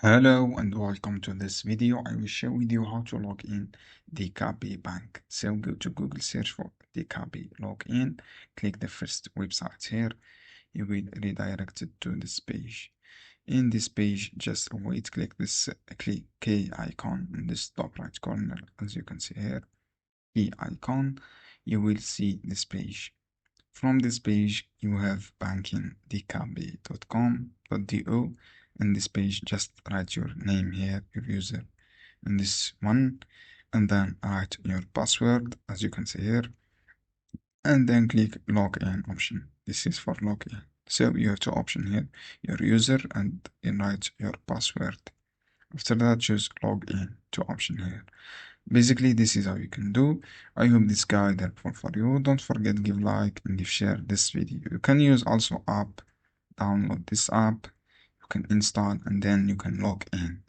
Hello and welcome to this video. I will share with you how to log in DKB Bank. So go to Google, search for DKB login, click the first website here. You will redirect it to this page. In this page, just wait, click this click key icon in this top right corner. As you can see here, key icon, you will see this page. From this page, you have banking dkb.com.do. In this page, just write your name here, your user in this one, and then write your password, as you can see here, and then click login option. This is for login. So you have two options here, your user and write your password. After that, choose login, two option here. Basically, this is how you can do. I hope this guide helpful for you. Don't forget give like and give share this video. You can use also app, download this app, you can install and then you can log in.